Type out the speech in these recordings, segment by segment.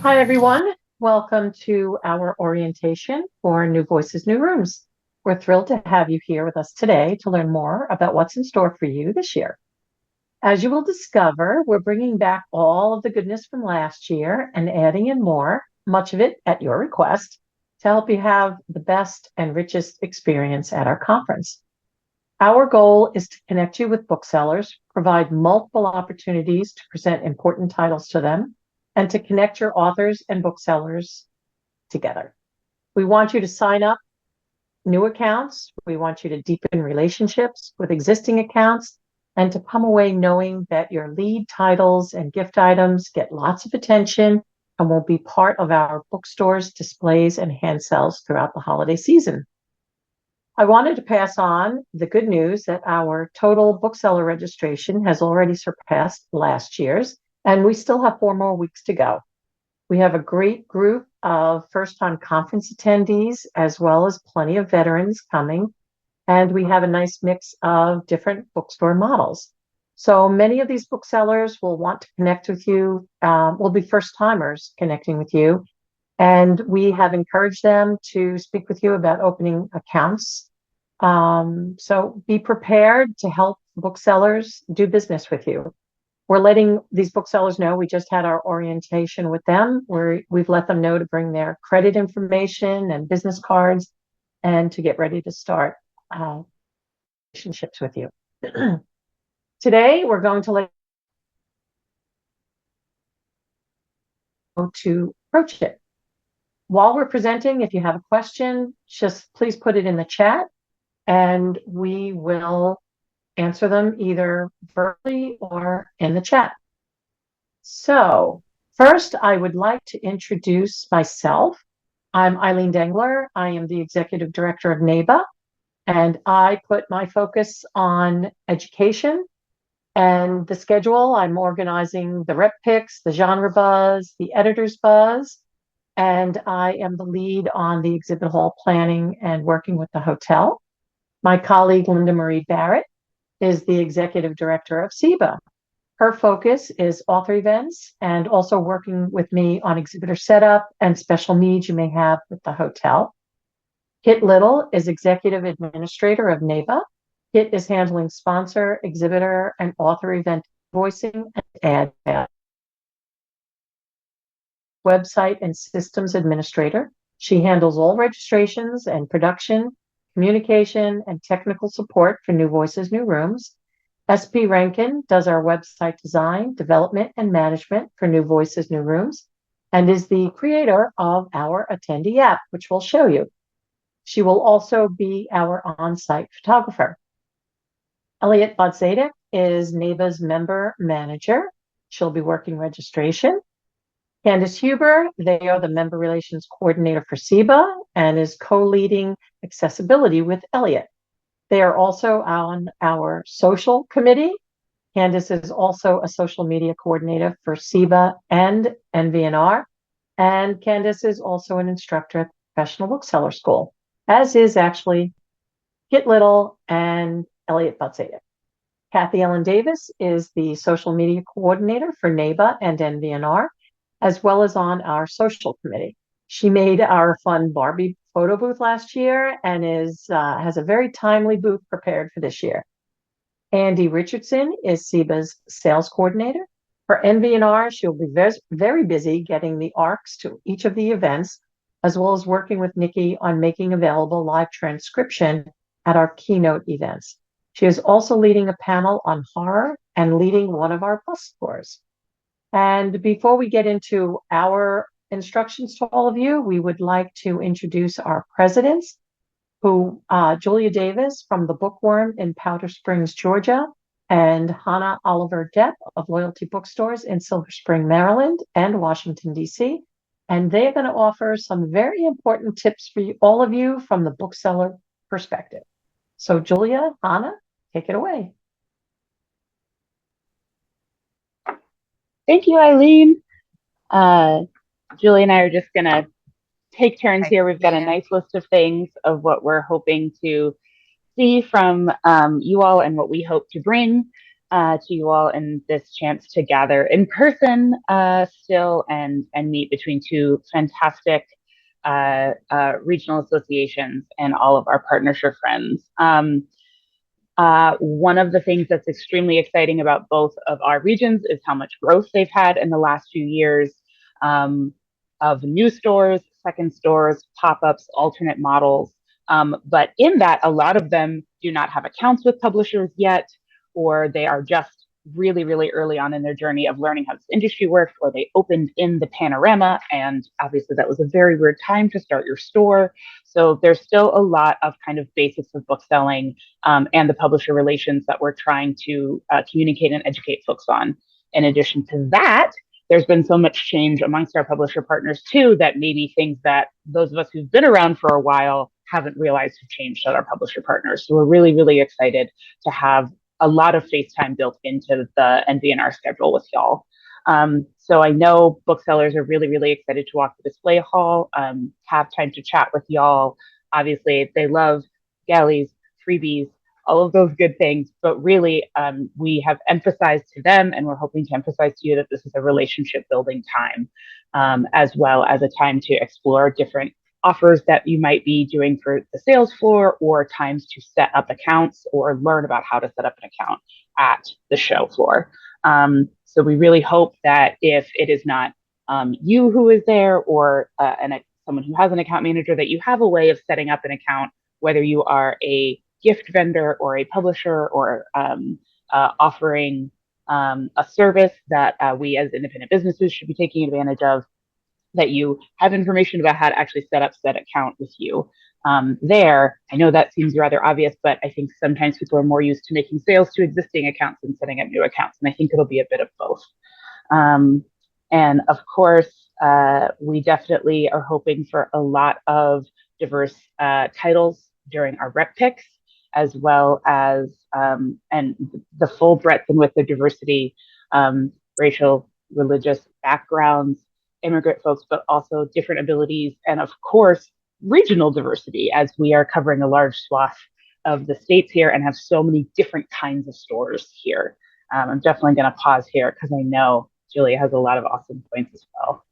Hi, everyone. Welcome to our orientation for New Voices, New Rooms. We're thrilled to have you here with us today to learn more about what's in store for you this year. As you will discover, we're bringing back all of the goodness from last year and adding in more, much of it at your request, to help you have the best and richest experience at our conference. Our goal is to connect you with booksellers, provide multiple opportunities to present important titles to them, and to connect your authors and booksellers together. We want you to sign up new accounts. We want you to deepen relationships with existing accounts and to come away knowing that your lead titles and gift items get lots of attention and will be part of our bookstores, displays, and hand sales throughout the holiday season. I wanted to pass on the good news that our total bookseller registration has already surpassed last year's, and we still have 4 more weeks to go. We have a great group of first-time conference attendees, as well as plenty of veterans coming, and we have a nice mix of different bookstore models. So many of these booksellers will want to connect with you, will be first-timers connecting with you, and we have encouraged them to speak with you about opening accounts. So be prepared to help booksellers do business with you. We're letting these booksellers know we just had our orientation with them, where we've let them know to bring their credit information and business cards and to get ready to start relationships with you. Today, we're going to let you know to approach it. While we're presenting, if you have a question, just please put it in the chat and we will answer them either verbally or in the chat. So first, I would like to introduce myself. I'm Eileen Dengler. I am the Executive Director of NABA, and I put my focus on education and the schedule. I'm organizing the rep picks, the genre buzz, the editor's buzz, and I am the lead on the exhibit hall planning and working with the hotel. My colleague, Linda Marie Barrett, is the Executive Director of SEBA. Her focus is author events and also working with me on exhibitor setup and special needs you may have with the hotel. Kit Little is Executive Administrator of NABA. Kit is handling sponsor, exhibitor, and author event voicing and ad website and systems administrator. She handles all registrations and production, communication, and technical support for New Voices, New Rooms. SP Rankin does our website design, development, and management for New Voices, New Rooms, and is the creator of our attendee app, which we'll show you. She will also be our on-site photographer. Elliot Bodzadek is NABA's member manager. She'll be working registration. Candace Huber, they are the member relations coordinator for SEBA and is co-leading accessibility with Elliot. They are also on our social committee. Candace is also a social media coordinator for SEBA and NVNR. And Candace is also an instructor at the Professional Bookseller School, as is actually Kit Little and Elliot Bodzadek. Kathy Ellen Davis is the social media coordinator for NABA and NVNR, as well as on our social committee. She made our fun Barbie photo booth last year and has a very timely booth prepared for this year. Andy Richardson is SEBA's sales coordinator. For NVNR, she'll be very busy getting the ARCs to each of the events, as well as working with Nikki on making available live transcription at our keynote events. She is also leading a panel on horror and leading one of our bus tours. And before we get into our instructions to all of you, we would like to introduce our presidents, Julia Davis from the Bookworm in Powder Springs, Georgia, and Hannah Oliver Depp of Loyalty Bookstores in Silver Spring, Maryland, and Washington, D.C. And they're going to offer some very important tips for all of you from the bookseller perspective. So Julia, Hannah, take it away. Thank you, Eileen. Julie and I are just going to take turns here. We've got a nice list of things of what we're hoping to see from you all and what we hope to bring to you all and this chance to gather in person still and meet between two fantastic regional associations and all of our partnership friends. One of the things that's extremely exciting about both of our regions is how much growth they've had in the last few years, of new stores, second stores, pop-ups, alternate models. But in that, a lot of them do not have accounts with publishers yet, or they are just really, really early on in their journey of learning how this industry works, or they opened in the panorama. And obviously that was a very weird time to start your store. So there's still a lot of kind of basics of bookselling, and the publisher relations that we're trying to communicate and educate folks on. In addition to that, there's been so much change amongst our publisher partners too, that maybe things that those of us who've been around for a while haven't realized have changed at our publisher partners. So we're really, really excited to have a lot of face time built into the NVNR schedule with y'all. So I know booksellers are really, really excited to walk the display hall, have time to chat with y'all. Obviously, they love galleys, freebies, all of those good things. But really, we have emphasized to them, and we're hoping to emphasize to you, that this is a relationship building time, as well as a time to explore different offers that you might be doing for the sales floor, or times to set up accounts or learn about how to set up an account at the show floor. So we really hope that if it is not you who is there, or someone who has an account manager, that you have a way of setting up an account, whether you are a gift vendor or a publisher, or offering a service that we as independent businesses should be taking advantage of, that you have information about how to actually set up said account with you. There, I know that seems rather obvious, but I think sometimes people are more used to making sales to existing accounts than setting up new accounts. And I think it'll be a bit of both. And of course, we definitely are hoping for a lot of diverse titles during our rep picks, as well as and the full breadth and width of diversity, racial, religious backgrounds, immigrant folks, but also different abilities, and of course, regional diversity, as we are covering a large swath of the states here and have so many different kinds of stores here. I'm definitely going to pause here because I know Julia has a lot of awesome points as well.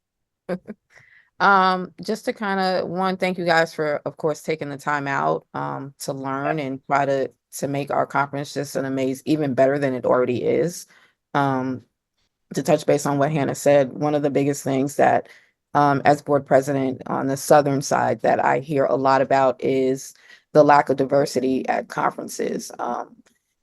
Just to kind of thank you guys for, of course, taking the time out to learn and try to make our conference just an amazing, even better than it already is. To touch base on what Hannah said, one of the biggest things that as board president on the southern side that I hear a lot about is the lack of diversity at conferences.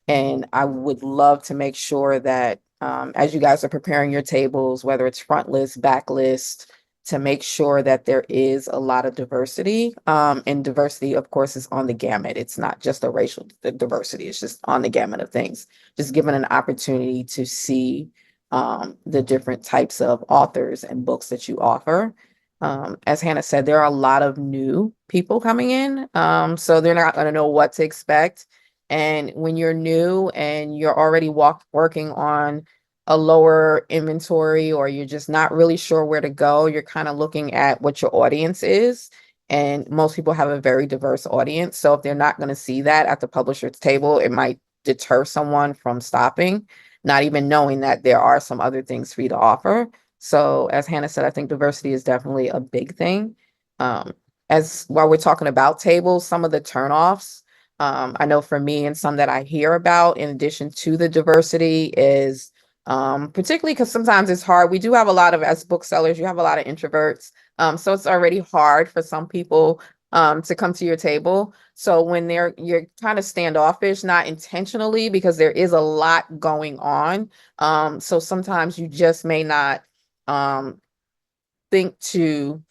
And I would love to make sure that as you guys are preparing your tables, whether it's front list, back list, to make sure that there is a lot of diversity. And diversity, of course, is on the gamut. It's not just a racial diversity. It's just on the gamut of things. Just given an opportunity to see the different types of authors and books that you offer. As Hannah said, there are a lot of new people coming in, so they're not going to know what to expect. And when you're new and you're already working on a lower inventory, or you're just not really sure where to go, you're kind of looking at what your audience is. And most people have a very diverse audience. So if they're not going to see that at the publisher's table, it might deter someone from stopping, not even knowing that there are some other things for you to offer. So as Hannah said, I think diversity is definitely a big thing. As while we're talking about tables, some of the turnoffs, I know for me and some that I hear about in addition to the diversity is particularly because sometimes it's hard. We do have a lot of, as booksellers, you have a lot of introverts. So it's already hard for some people to come to your table. So when you're kind of standoffish, not intentionally, because there is a lot going on. So sometimes you just may not think to,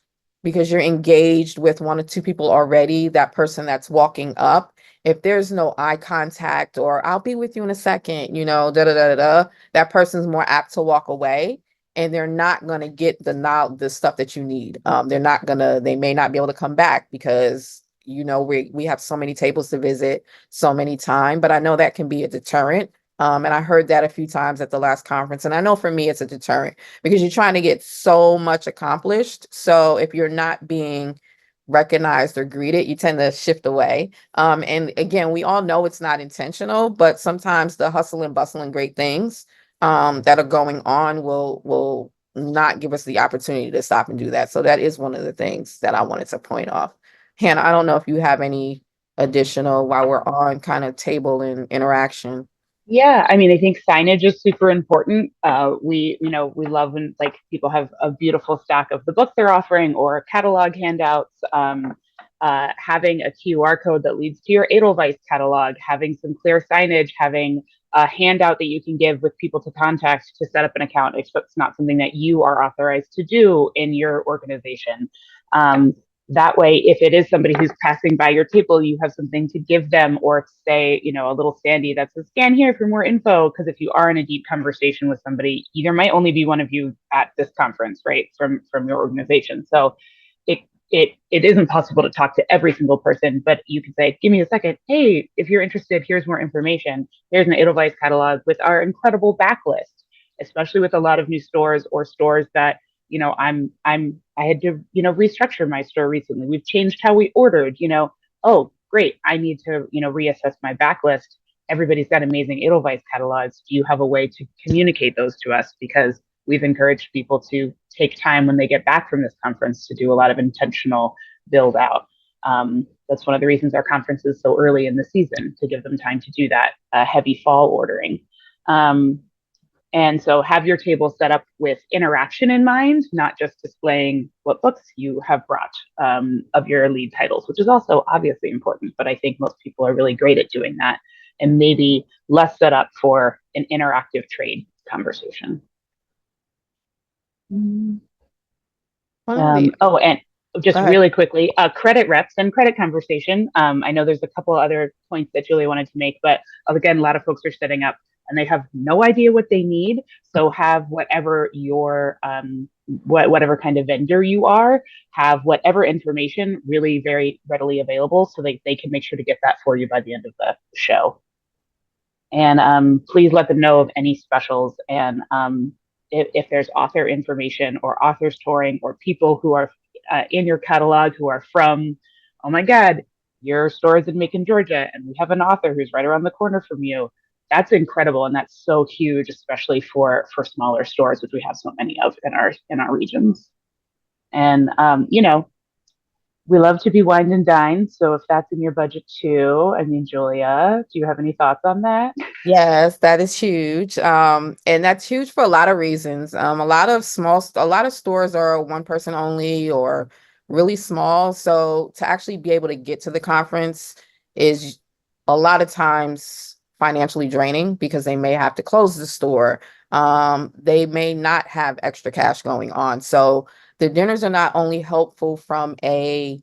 because you're engaged with one or two people already, that person that's walking up, if there's no eye contact or I'll be with you in a second, that person's more apt to walk away. And they're not going to get the stuff that you need. They may not be able to come back because, we have so many tables to visit so many times, but I know that can be a deterrent. And I heard that a few times at the last conference. And I know for me, it's a deterrent because you're trying to get so much accomplished. So if you're not being recognized or greeted, you tend to shift away. And again, we all know it's not intentional, but sometimes the hustle and bustle and great things that are going on will not give us the opportunity to stop and do that. So that is one of the things that I wanted to point off. Hannah, I don't know if you have any additional while we're on kind of table and interaction. Yeah, I mean, I think signage is super important. We love when like people have a beautiful stack of the books they're offering or catalog handouts. Having a QR code that leads to your Edelweiss catalog, having some clear signage, having a handout that you can give with people to contact to set up an account if it's not something that you are authorized to do in your organization. That way, if it is somebody who's passing by your table, you have something to give them or say, a little standee that says scan here for more info. Because if you are in a deep conversation with somebody, there might only be one of you at this conference, right, from your organization. So it isn't possible to talk to every single person, but you can say, give me a second. Hey, if you're interested, here's more information. Here's an Edelweiss catalog with our incredible backlist, especially with a lot of new stores or stores that I had to, restructure my store recently. We've changed how we ordered, oh, great. I need to, reassess my backlist. Everybody's got amazing Edelweiss catalogs. Do you have a way to communicate those to us? Because we've encouraged people to take time when they get back from this conference to do a lot of intentional build out. That's one of the reasons our conference is so early in the season, to give them time to do that heavy fall ordering. And so have your table set up with interaction in mind, not just displaying what books you have brought of your lead titles, which is also obviously important. But I think most people are really great at doing that and maybe less set up for an interactive trade conversation. And just really quickly, credit reps and credit conversation. I know there's a couple other points that Julie wanted to make, but again, a lot of folks are setting up and they have no idea what they need. So have whatever your whatever kind of vendor you are, have whatever information really very readily available so they can make sure to get that for you by the end of the show. And please let them know of any specials. And if there's author information or authors touring or people who are in your catalog who are from, oh my God, your store is in Macon, Georgia, and we have an author who's right around the corner from you. That's incredible, and that's so huge, especially for smaller stores, which we have so many of in our regions. And we love to be wined and dined. So if that's in your budget too, I mean, Julia, do you have any thoughts on that? Yes, that is huge. And that's huge for a lot of reasons. A lot of stores are one person only or really small. So to actually be able to get to the conference is a lot of times financially draining because they may have to close the store. They may not have extra cash going on. So the dinners are not only helpful from hey,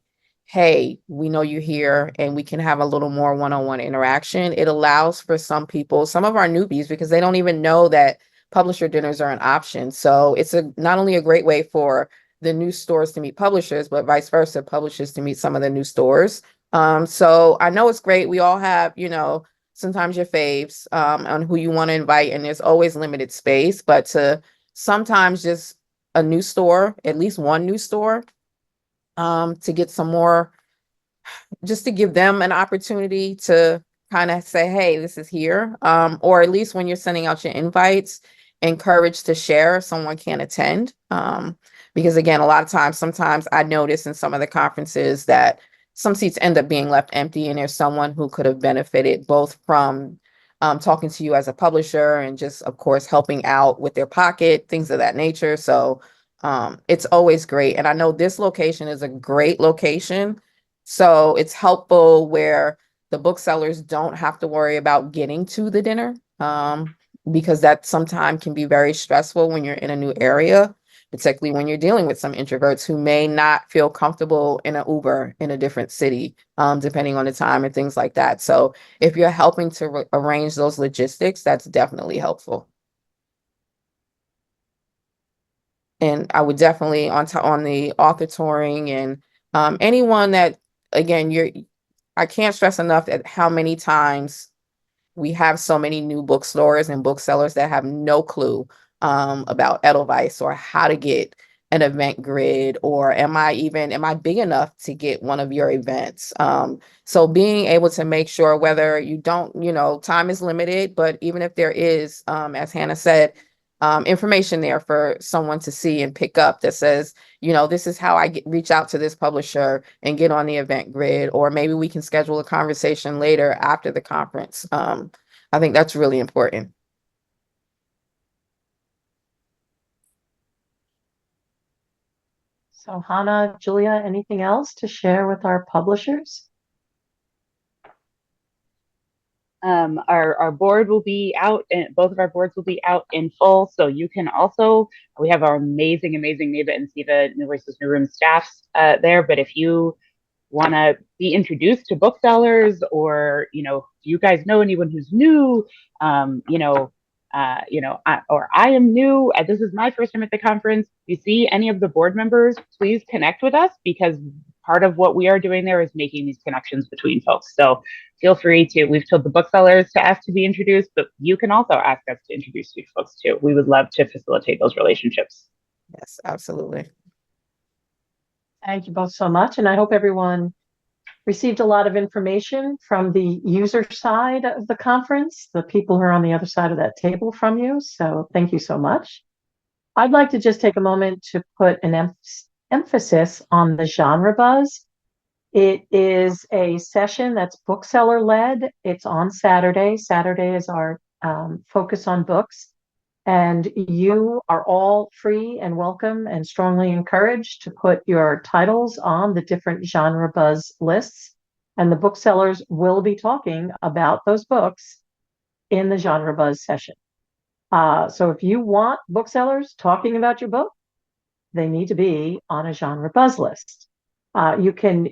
we know you're here and we can have a little more one-on-one interaction. It allows for some people, some of our newbies, because they don't even know that publisher dinners are an option. So it's not only a great way for the new stores to meet publishers, but vice versa, publishers to meet some of the new stores. So I know it's great. We all have, sometimes your faves on who you want to invite, and there's always limited space, but to sometimes just a new store, at least one new store, to get some more, just to give them an opportunity to kind of say, hey, this is here. Or at least when you're sending out your invites, encourage to share if someone can't attend. Because again, a lot of times, sometimes I notice in some of the conferences that some seats end up being left empty and there's someone who could have benefited both from talking to you as a publisher and just, of course, helping out with their pocket, things of that nature. So it's always great. And I know this location is a great location. So it's helpful where the booksellers don't have to worry about getting to the dinner because that sometimes can be very stressful when you're in a new area, particularly when you're dealing with some introverts who may not feel comfortable in an Uber in a different city, depending on the time and things like that. So if you're helping to arrange those logistics, that's definitely helpful. And I would definitely on the author touring and anyone that, again, I can't stress enough at how many times we have so many new bookstores and booksellers that have no clue about Edelweiss or how to get an event grid, or am I big enough to get one of your events? So being able to make sure, whether you don't, time is limited, but even if there is, as Hannah said, information there for someone to see and pick up that says, this is how I reach out to this publisher and get on the event grid, or maybe we can schedule a conversation later after the conference. I think that's really important. So Hannah, Julia, anything else to share with our publishers? Our board will be out, and both of our boards will be out in full. So you can also, we have our amazing NABA and SIBA New Voices New Room staffs there. But if you want to be introduced to booksellers, or you guys know anyone who's new, or I am new, this is my first time at the conference. If you see any of the board members, please connect with us, because part of what we are doing there is making these connections between folks. So feel free to, we've told the booksellers to ask to be introduced, but you can also ask us to introduce you folks too. We would love to facilitate those relationships. Yes, absolutely. Thank you both so much. And I hope everyone received a lot of information from the user side of the conference, the people who are on the other side of that table from you. So thank you so much. I'd like to just take a moment to put an emphasis on the genre buzz. It is a session that's bookseller led. It's on Saturday. Saturday is our focus on books. And you are all free and welcome and strongly encouraged to put your titles on the different genre buzz lists. And the booksellers will be talking about those books in the genre buzz session. So if you want booksellers talking about your book, they need to be on a genre buzz list. You can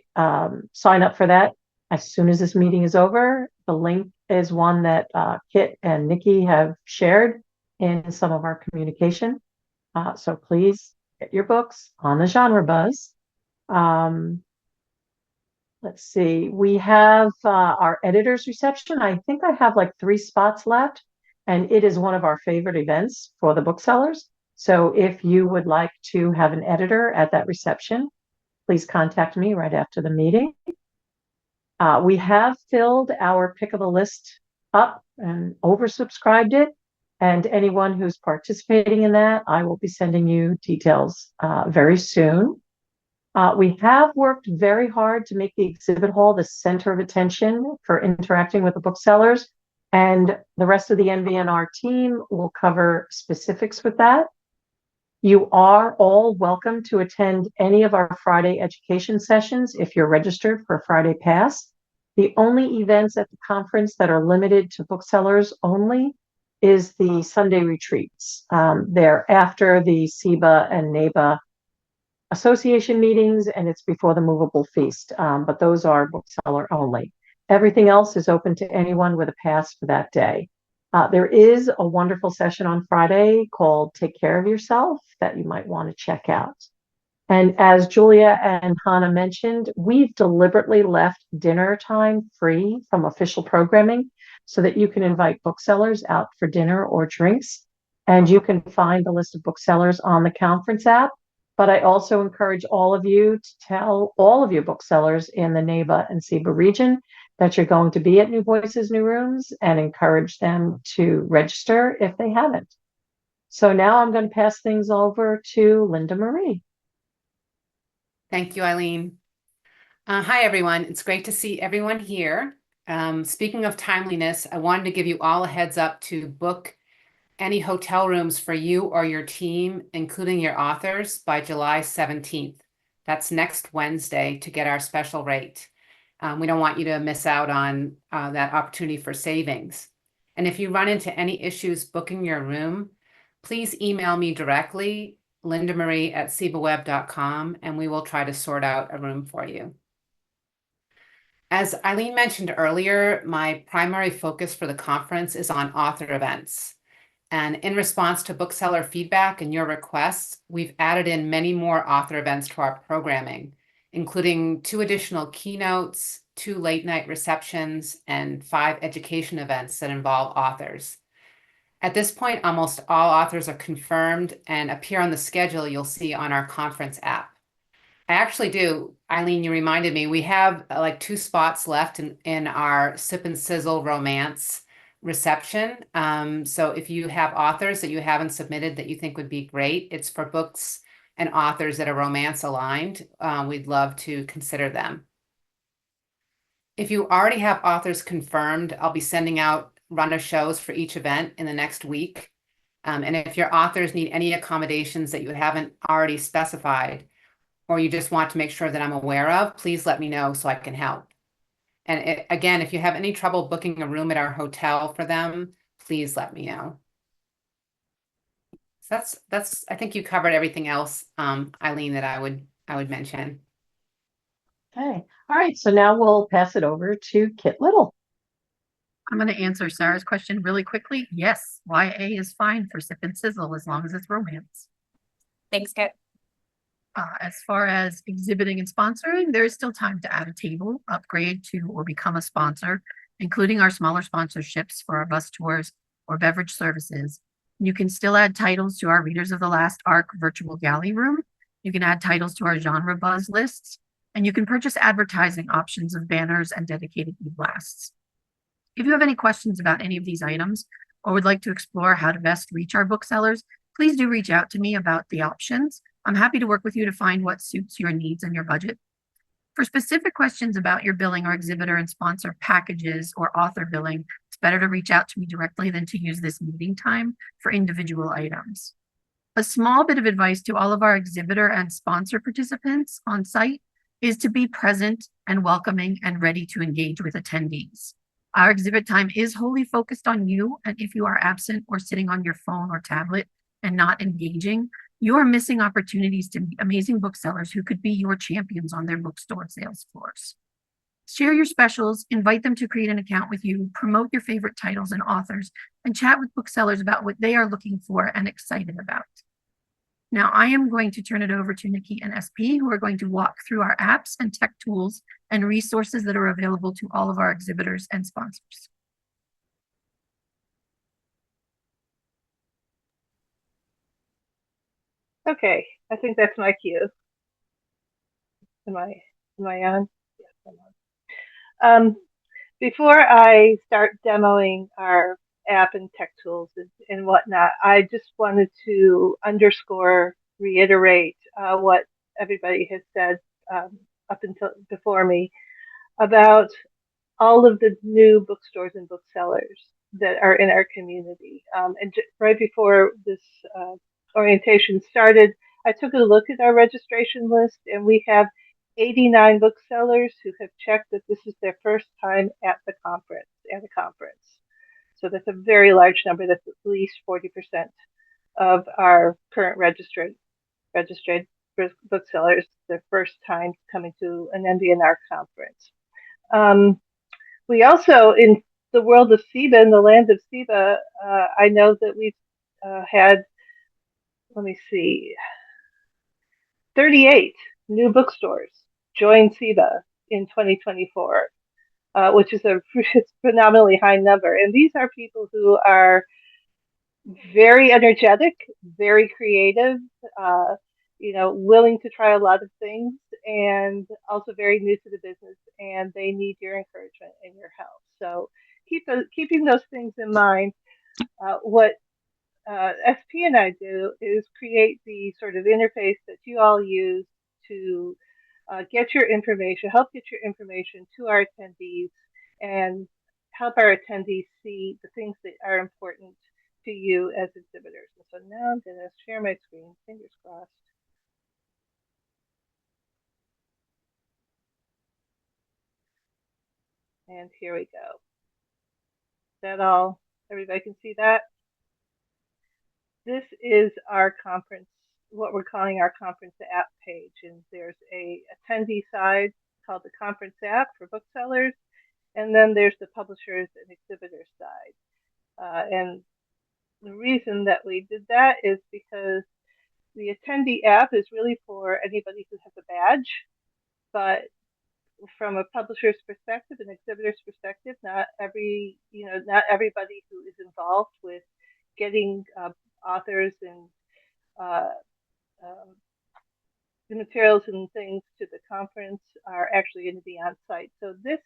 sign up for that as soon as this meeting is over. The link is one that Kit and Nikki have shared in some of our communication. So please get your books on the genre buzz. Let's see, we have our editor's reception. I think I have like 3 spots left, and it is one of our favorite events for the booksellers. So if you would like to have an editor at that reception, please contact me right after the meeting. We have filled our pick of the list up and oversubscribed it. And anyone who's participating in that, I will be sending you details very soon. We have worked very hard to make the exhibit hall the center of attention for interacting with the booksellers. And the rest of the NVNR team will cover specifics with that. You are all welcome to attend any of our Friday education sessions if you're registered for a Friday Pass. The only events at the conference that are limited to booksellers only is the Sunday retreats. They're after the SIBA and NABA association meetings, and it's before the movable feast, but those are bookseller only. Everything else is open to anyone with a pass for that day. There is a wonderful session on Friday called Take Care of Yourself that you might want to check out. And as Julia and Hannah mentioned, we've deliberately left dinner time free from official programming so that you can invite booksellers out for dinner or drinks. And you can find the list of booksellers on the conference app. But I also encourage all of you to tell all of your booksellers in the NABA and SIBA region that you're going to be at New Voices, New Rooms, and encourage them to register if they haven't. So now I'm going to pass things over to Linda Marie. Thank you, Eileen. Hi, everyone. It's great to see everyone here. Speaking of timeliness, I wanted to give you all a heads up to book any hotel rooms for you or your team, including your authors, by July 17th. That's next Wednesday, to get our special rate. We don't want you to miss out on that opportunity for savings. And if you run into any issues booking your room, please email me directly, lindamarie@sibaweb.com, and we will try to sort out a room for you. As Eileen mentioned earlier, my primary focus for the conference is on author events. And in response to bookseller feedback and your requests, we've added in many more author events to our programming, including 2 additional keynotes, 2 late night receptions, and 5 education events that involve authors. At this point, almost all authors are confirmed and appear on the schedule you'll see on our conference app. I actually do. Eileen, you reminded me, we have like 2 spots left in our Sip and Sizzle romance reception. So if you have authors that you haven't submitted that you think would be great, it's for books and authors that are romance aligned. We'd love to consider them. If you already have authors confirmed, I'll be sending out runner shows for each event in the next week. And if your authors need any accommodations that you haven't already specified, or you just want to make sure that I'm aware of, please let me know so I can help. And again, if you have any trouble booking a room at our hotel for them, please let me know. So that's I think you covered everything else, Eileen, that I would mention. Okay. All right. So now we'll pass it over to Kit Little. I'm going to answer Sarah's question really quickly. Yes, YA is fine for Sip and Sizzle as long as it's romance. Thanks, Kit. As far as exhibiting and sponsoring, there is still time to add a table, upgrade to, or become a sponsor, including our smaller sponsorships for our bus tours or beverage services. You can still add titles to our Readers of the Last Arc virtual galley room. You can add titles to our genre buzz lists, and you can purchase advertising options of banners and dedicated e-blasts. If you have any questions about any of these items or would like to explore how to best reach our booksellers, please do reach out to me about the options. I'm happy to work with you to find what suits your needs and your budget. For specific questions about your billing or exhibitor and sponsor packages or author billing, it's better to reach out to me directly than to use this meeting time for individual items. A small bit of advice to all of our exhibitor and sponsor participants on site is to be present and welcoming and ready to engage with attendees. Our exhibit time is wholly focused on you, and if you are absent or sitting on your phone or tablet and not engaging, you are missing opportunities to meet amazing booksellers who could be your champions on their bookstore sales floors. Share your specials, invite them to create an account with you, promote your favorite titles and authors, and chat with booksellers about what they are looking for and excited about. Now I am going to turn it over to Nikki and SP, who are going to walk through our apps and tech tools and resources that are available to all of our exhibitors and sponsors. Okay, I think that's my cue. Am I on? Yes, I'm on. Before I start demoing our app and tech tools and whatnot, I just wanted to reiterate what everybody has said up until before me about all of the new bookstores and booksellers that are in our community. And right before this orientation started, I took a look at our registration list, and we have 89 booksellers who have checked that this is their first time at a conference. So that's a very large number. That's at least 40% of our current registered booksellers, their first time coming to an NVNR conference. We also, in the world of SIBA, in the land of SIBA, I know that we've had, 38 new bookstores join SIBA in 2024, which is a phenomenally high number. And these are people who are very energetic, very creative, willing to try a lot of things, and also very new to the business, and they need your encouragement and your help. So keeping those things in mind, what SP and I do is create the sort of interface that you all use to get your information, help get your information to our attendees, and help our attendees see the things that are important to you as exhibitors. And so now I'm going to share my screen, fingers crossed. And here we go. Is that all? Everybody can see that? This is our conference, what we're calling our conference app page. And there's a attendee side called the conference app for booksellers. And then there's the publishers and exhibitors side. And the reason that we did that is because the attendee app is really for anybody who has a badge, but from a publisher's perspective, an exhibitor's perspective, not everybody who is involved with getting authors and the materials and things to the conference are actually going to be on site. So this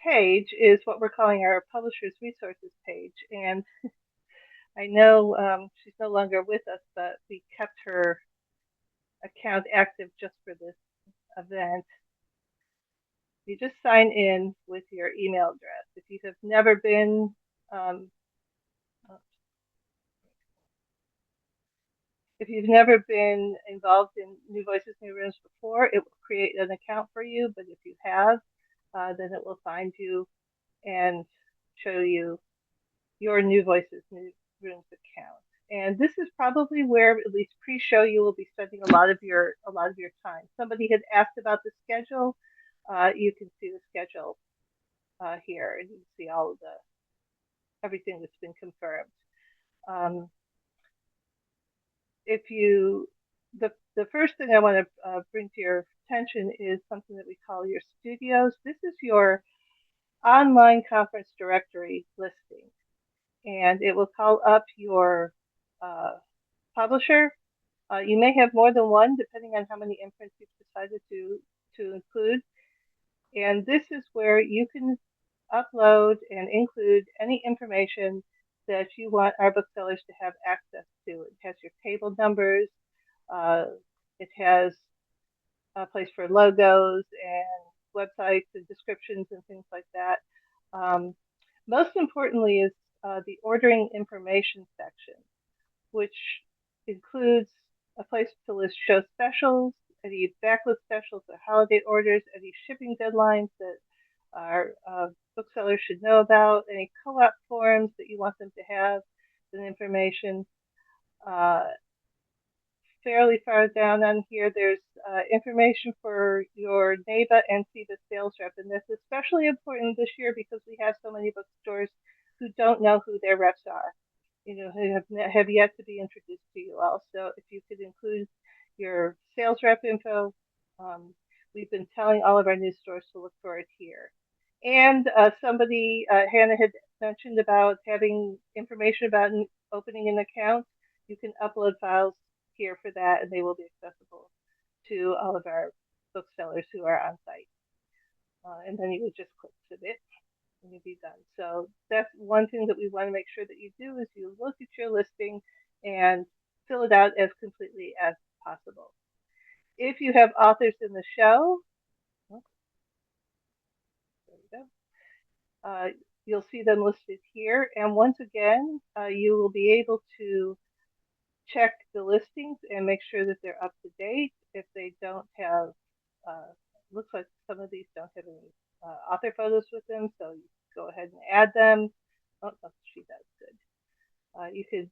page is what we're calling our Publishers Resources page. And I know she's no longer with us, but we kept her account active just for this event. You just sign in with your email address. If you have never been if you've never been involved in New Voices, New Rooms before, it will create an account for you. But if you have, then it will find you and show you your New Voices, New Rooms account. And this is probably where, at least pre-show, you will be spending a lot of your time. Somebody had asked about the schedule. You can see the schedule here, and you can see all of everything that's been confirmed. If you, the first thing I want to bring to your attention is something that we call your studios. This is your online conference directory listing, and it will call up your publisher. You may have more than one, depending on how many imprints you've decided to include. And this is where you can upload and include any information that you want our booksellers to have access to. It has your table numbers. It has a place for logos and websites and descriptions and things like that. Most importantly is the ordering information section, which includes a place to list show specials, any backlist specials or holiday orders, any shipping deadlines that our booksellers should know about, any co-op forms that you want them to have, and information. Fairly far down on here, there's information for your NABA and CEBA sales rep, and that's especially important this year because we have so many bookstores who don't know who their reps are, who have yet to be introduced to you all. So if you could include your sales rep info, we've been telling all of our new stores to look for it here. And somebody, Hannah had mentioned about having information about opening an account. You can upload files here for that, and they will be accessible to all of our booksellers who are on site. And then you would just click submit and you'll be done. So that's one thing that we want to make sure that you do is you look at your listing and fill it out as completely as possible. If you have authors in the show, there we go. You'll see them listed here. And once again, you will be able to check the listings and make sure that they're up to date. If they don't have, looks like some of these don't have any author photos with them, so you go ahead and add them. Oh, she does, good. You could,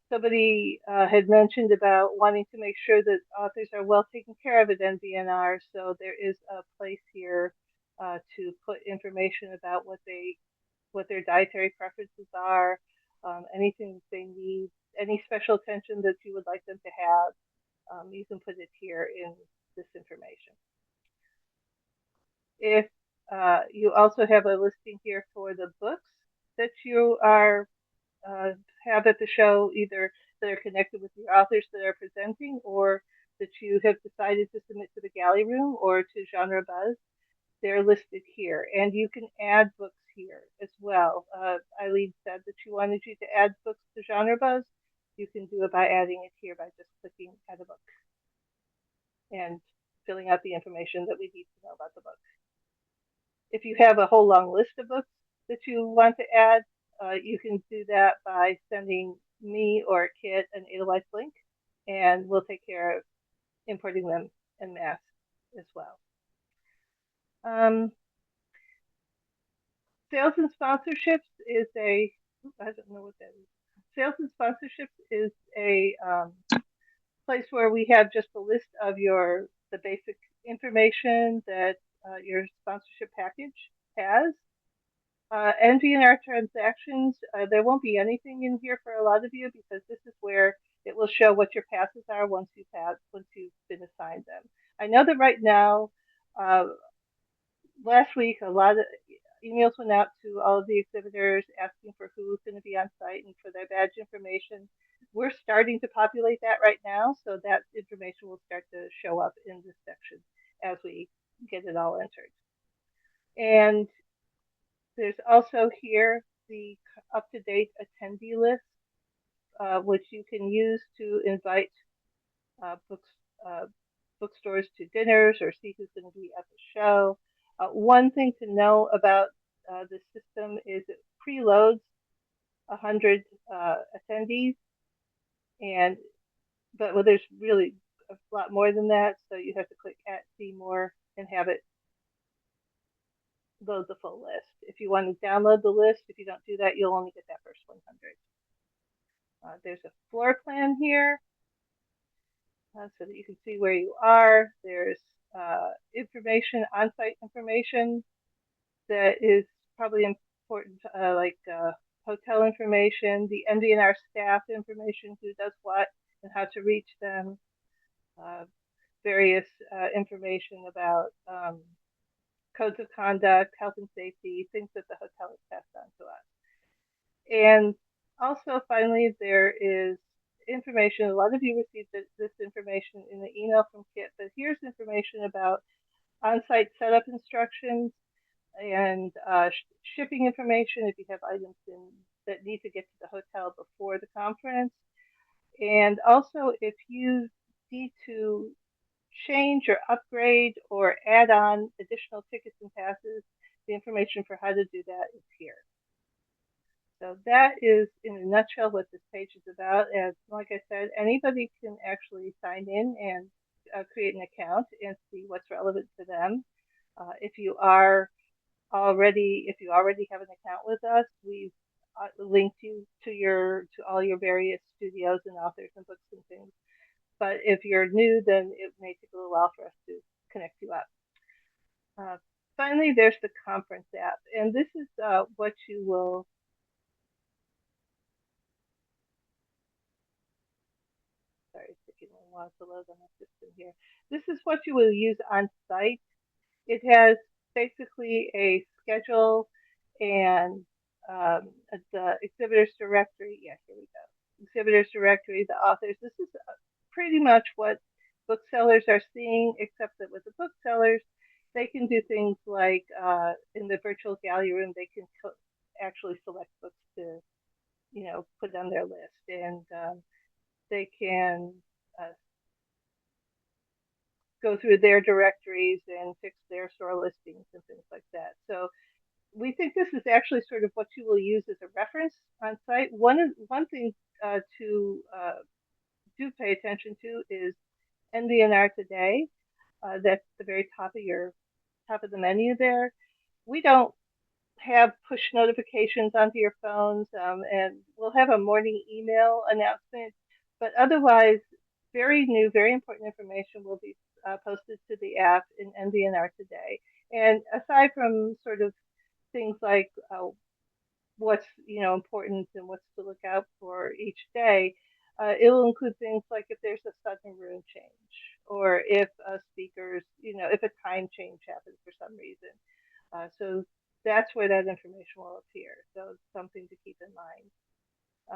somebody had mentioned about wanting to make sure that authors are well taken care of at NVNR, so there is a place here to put information about what their dietary preferences are, anything that they need, any special attention that you would like them to have. You can put it here in this information. If you also have a listing here for the books that you are have at the show, either that are connected with the authors that are presenting or that you have decided to submit to the Galley Room or to Genre Buzz, they're listed here. And you can add books here as well. Eileen said that she wanted you to add books to Genre Buzz. You can do it by adding it here by just clicking add a book and filling out the information that we need to know about the book. If you have a whole long list of books that you want to add, you can do that by sending me or Kit an Edelweiss link, and we'll take care of importing them en masse as well. Sales and sponsorships is I don't know what that is. Sales and sponsorships is a place where we have just a list of the basic information that your sponsorship package has. NVNR transactions, there won't be anything in here for a lot of you because this is where it will show what your passes are once you've been assigned them. I know that right now, last week, emails went out to all of the exhibitors asking for who's going to be on site and for their badge information. We're starting to populate that right now, so that information will start to show up in this section as we get it all entered. And there's also here the up-to-date attendee list, which you can use to invite bookstores to dinners or see who's going to be at the show. One thing to know about the system is it preloads 100 attendees, but there's really a lot more than that, so you have to click see more and have it load the full list. If you want to download the list, if you don't do that, you'll only get that first 100. There's a floor plan here so that you can see where you are. There's information, on-site information that is probably important, like hotel information, the NVNR staff information, who does what and how to reach them, various information about codes of conduct, health and safety, things that the hotel has passed on to us. And also, finally, there is information. A lot of you received this information in the email from Kit, but here's information about on-site setup instructions and shipping information if you have items that need to get to the hotel before the conference. And also, if you need to change or upgrade or add on additional tickets and passes, the information for how to do that is here. So that is, in a nutshell, what this page is about. And like I said, anybody can actually sign in and create an account and see what's relevant to them. If you already have an account with us, we've linked you to all your various studios and authors and books and things. But if you're new, then it may take a little while for us to connect you up. Finally, there's the conference app, and this is what you will. Sorry, it's taking a while to load on the system here. This is what you will use on site. It has basically a schedule and the exhibitors directory. Yeah, here we go. Exhibitors directory, the authors. This is pretty much what booksellers are seeing, except that with the booksellers, they can do things like in the virtual gallery room, they can actually select books to, put on their list, and they can go through their directories and fix their store listings and things like that. So we think this is actually sort of what you will use as a reference on site. One thing to do pay attention to is NVNR Today. That's the very top of the menu there. We don't have push notifications onto your phones, and we'll have a morning email announcement. But otherwise, very new, very important information will be posted to the app in NVNR Today. And aside from sort of things like what's important and what's to look out for each day, it'll include things like if there's a sudden room change, or if speakers, if a time change happens for some reason. So that's where that information will appear. So it's something to keep in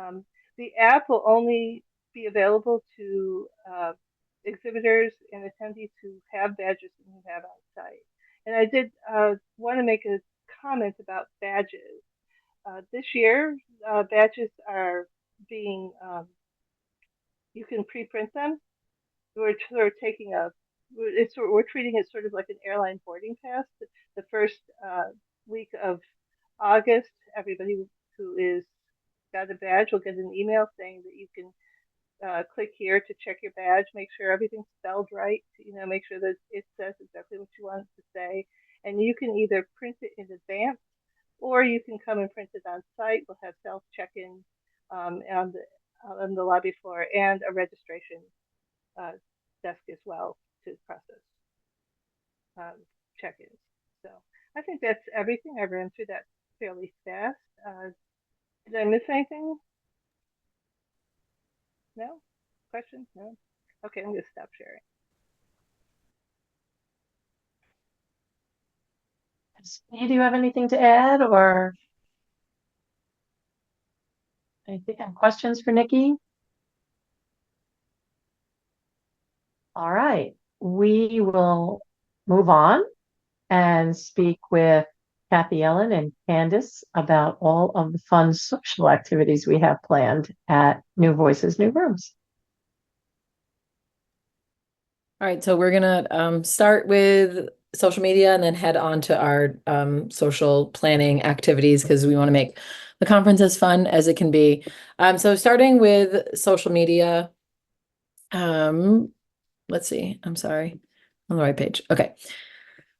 mind. The app will only be available to exhibitors and attendees who have badges and who have on site. And I did want to make a comment about badges. This year, badges are being, you can pre-print them. We're treating it sort of like an airline boarding pass. The first week of August, everybody who is got a badge will get an email saying that you can click here to check your badge, make sure everything's spelled right, make sure that it says exactly what you want it to say. And you can either print it in advance, or you can come and print it on site. We'll have self check-in on the lobby floor and a registration desk as well to process check-ins. So I think that's everything. I ran through that fairly fast. Did I miss anything? No? Questions? No? Okay, I'm going to stop sharing. Do you have anything to add or anything, questions for Nikki? All right, we will move on and speak with Kathy Ellen and Candace about all of the fun social activities we have planned at New Voices, New Rooms. All right, so we're gonna start with social media and then head on to our social planning activities because we want to make the conference as fun as it can be. So starting with social media, let's see, I'm sorry, on the right page. Okay.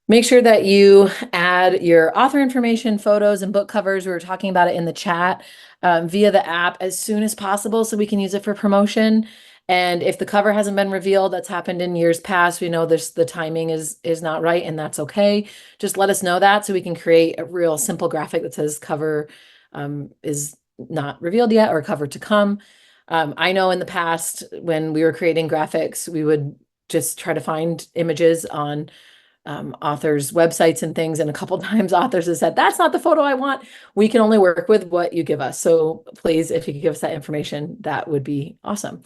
Make sure that you add your author information, photos, and book covers. We were talking about it in the chat via the app as soon as possible so we can use it for promotion. And if the cover hasn't been revealed, that's happened in years past. We know the timing is not right, and that's okay. Just let us know that so we can create a real simple graphic that says cover is not revealed yet or cover to come. I know in the past when we were creating graphics, we would just try to find images on authors' websites and things. And a couple times authors have said, that's not the photo I want. We can only work with what you give us. So please, if you could give us that information, that would be awesome.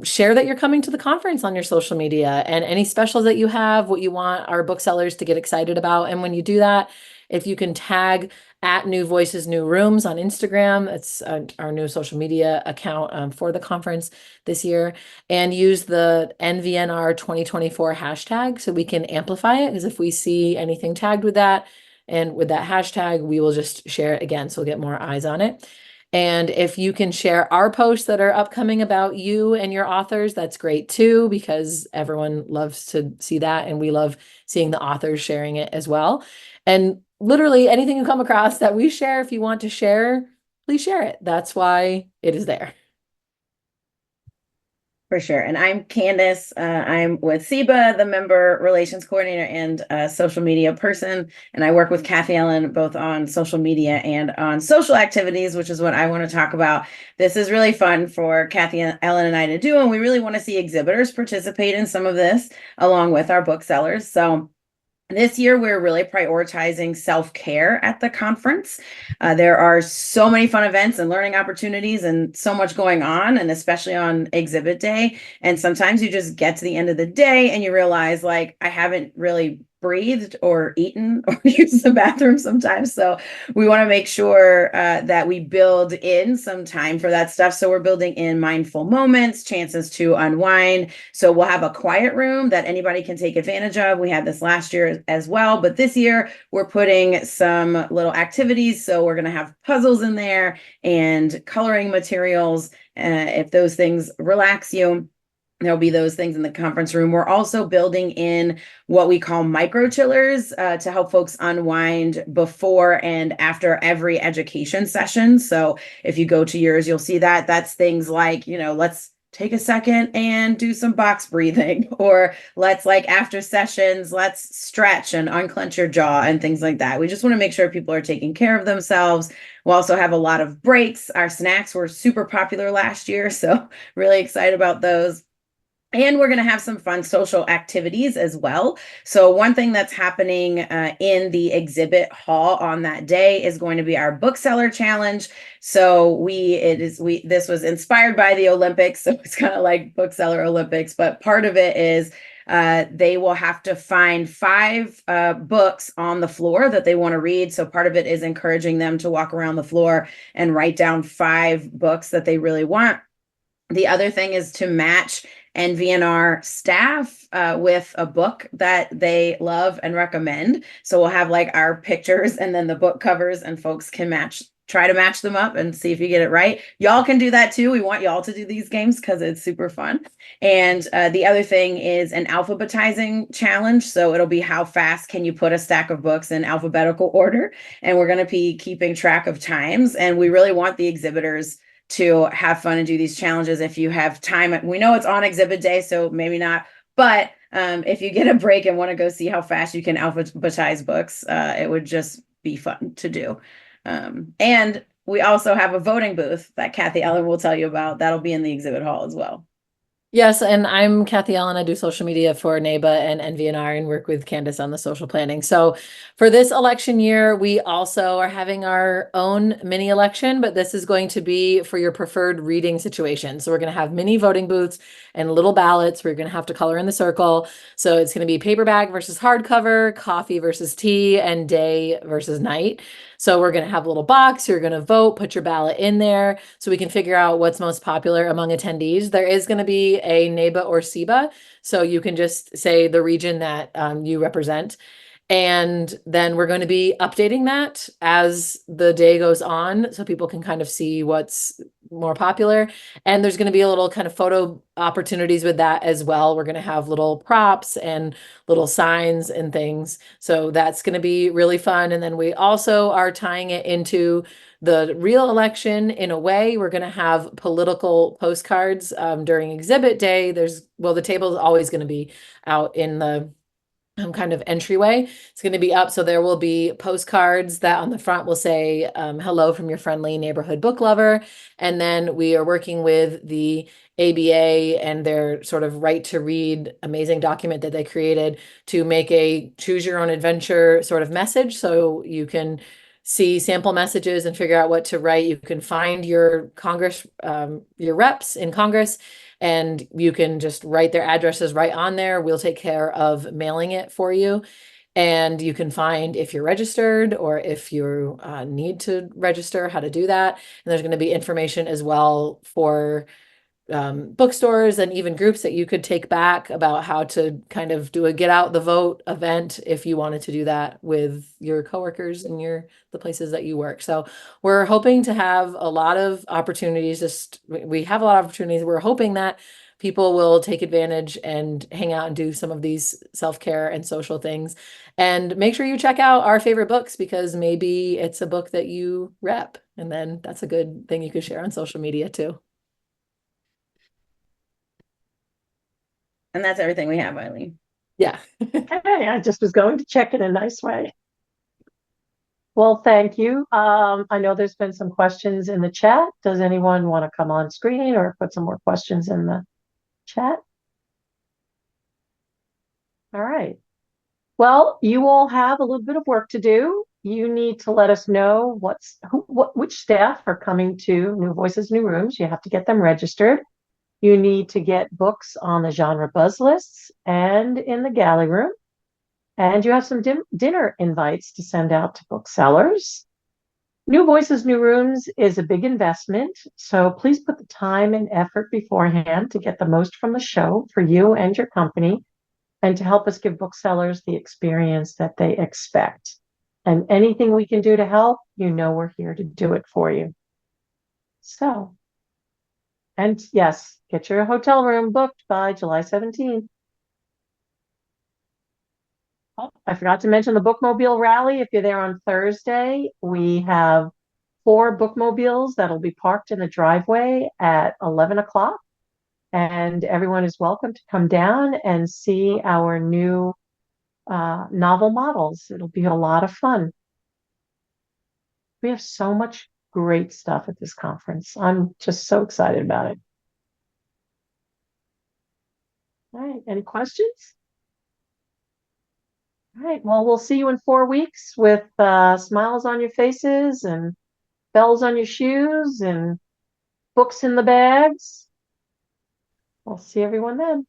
Share that you're coming to the conference on your social media and any specials that you have, what you want our booksellers to get excited about. And when you do that, if you can tag at New Voices, New Rooms on Instagram, it's our new social media account for the conference this year, and use the NVNR 2024 hashtag so we can amplify it. Because if we see anything tagged with that and with that hashtag, we will just share it again. So we'll get more eyes on it. And if you can share our posts that are upcoming about you and your authors, that's great too, because everyone loves to see that. And we love seeing the authors sharing it as well. And literally anything you come across that we share, if you want to share, please share it. That's why it is there. For sure. And I'm Candace. I'm with SEBA, the member relations coordinator and social media person. And I work with Kathy Ellen both on social media and on social activities, which is what I want to talk about. This is really fun for Kathy Ellen and I to do. And we really want to see exhibitors participate in some of this along with our booksellers. So this year, we're really prioritizing self-care at the conference. There are so many fun events and learning opportunities and so much going on, and especially on exhibit day. And sometimes you just get to the end of the day and you realize, like, I haven't really breathed or eaten or used the bathroom sometimes. So we want to make sure that we build in some time for that stuff. So we're building in mindful moments, chances to unwind. So we'll have a quiet room that anybody can take advantage of. We had this last year as well, but this year we're putting some little activities. So we're going to have puzzles in there and coloring materials. If those things relax you, there'll be those things in the conference room. We're also building in what we call micro chillers to help folks unwind before and after every education session. So if you go to yours, you'll see that. That's things like, let's take a second and do some box breathing, or let's, like, after sessions, let's stretch and unclench your jaw and things like that. We just want to make sure people are taking care of themselves. We'll also have a lot of breaks. Our snacks were super popular last year, so really excited about those. And we're going to have some fun social activities as well. So one thing that's happening in the exhibit hall on that day is going to be our bookseller challenge. So this was inspired by the Olympics. So it's kind of like bookseller Olympics, but part of it is they will have to find 5 books on the floor that they want to read. So part of it is encouraging them to walk around the floor and write down 5 books that they really want. The other thing is to match NVNR staff with a book that they love and recommend. So we'll have, like, our pictures and then the book covers, and folks can try to match them up and see if you get it right. Y'all can do that too. We want y'all to do these games because it's super fun. And the other thing is an alphabetizing challenge. So it'll be how fast can you put a stack of books in alphabetical order? And we're going to be keeping track of times. And we really want the exhibitors to have fun and do these challenges. If you have time, we know it's on exhibit day, so maybe not, but if you get a break and want to go see how fast you can alphabetize books, it would just be fun to do. And we also have a voting booth that Kathy Ellen will tell you about. That'll be in the exhibit hall as well. Yes, and I'm Kathy Allen. I do social media for NABA and NVNR and work with Candace on the social planning. So for this election year, we also are having our own mini election, but this is going to be for your preferred reading situation. So we're going to have mini voting booths and little ballots. We're going to have to color in the circle. So it's going to be paperback versus hardcover, coffee versus tea, and day versus night. So we're going to have a little box. You're going to vote, put your ballot in there so we can figure out what's most popular among attendees. There is going to be a NABA or SIBA. So you can just say the region that you represent. And then we're going to be updating that as the day goes on so people can kind of see what's more popular. And there's going to be a little kind of photo opportunities with that as well. We're going to have little props and little signs and things. So that's going to be really fun. And then we also are tying it into the real election in a way. We're going to have political postcards during exhibit day. The table is always going to be out in the kind of entryway. It's going to be up. So there will be postcards that on the front will say, hello from your friendly neighborhood book lover. And then we are working with the ABA and their sort of right to read amazing document that they created to make a choose your own adventure sort of message. So you can see sample messages and figure out what to write. You can find your your reps in Congress, and you can just write their addresses right on there. We'll take care of mailing it for you. And you can find if you're registered or if you need to register, how to do that. And there's going to be information as well for bookstores and even groups that you could take back about how to kind of do a get out the vote event if you wanted to do that with your coworkers and the places that you work. So we're hoping to have a lot of opportunities. We have a lot of opportunities. We're hoping that people will take advantage and hang out and do some of these self-care and social things. And make sure you check out our favorite books, because maybe it's a book that you rep, and then that's a good thing you could share on social media too. And that's everything we have, Eileen. Yeah. Hey, I just was going to check in a nice way. Well, thank you. I know there's been some questions in the chat. Does anyone want to come on screen or put some more questions in the chat? All right. Well, you all have a little bit of work to do. You need to let us know which staff are coming to New Voices, New Rooms. You have to get them registered. You need to get books on the genre buzz lists and in the galley room. And you have some dinner invites to send out to booksellers. New Voices, New Rooms is a big investment, so please put the time and effort beforehand to get the most from the show for you and your company, and to help us give booksellers the experience that they expect. And anything we can do to help, we're here to do it for you. So, and yes, get your hotel room booked by July 17th. Oh, I forgot to mention the Bookmobile Rally. If you're there on Thursday, we have 4 bookmobiles that'll be parked in the driveway at 11 o'clock. And everyone is welcome to come down and see our new novel models. It'll be a lot of fun. We have so much great stuff at this conference. I'm just so excited about it. All right, any questions? All right, well, we'll see you in 4 weeks with smiles on your faces and bells on your shoes and books in the bags. We'll see everyone then.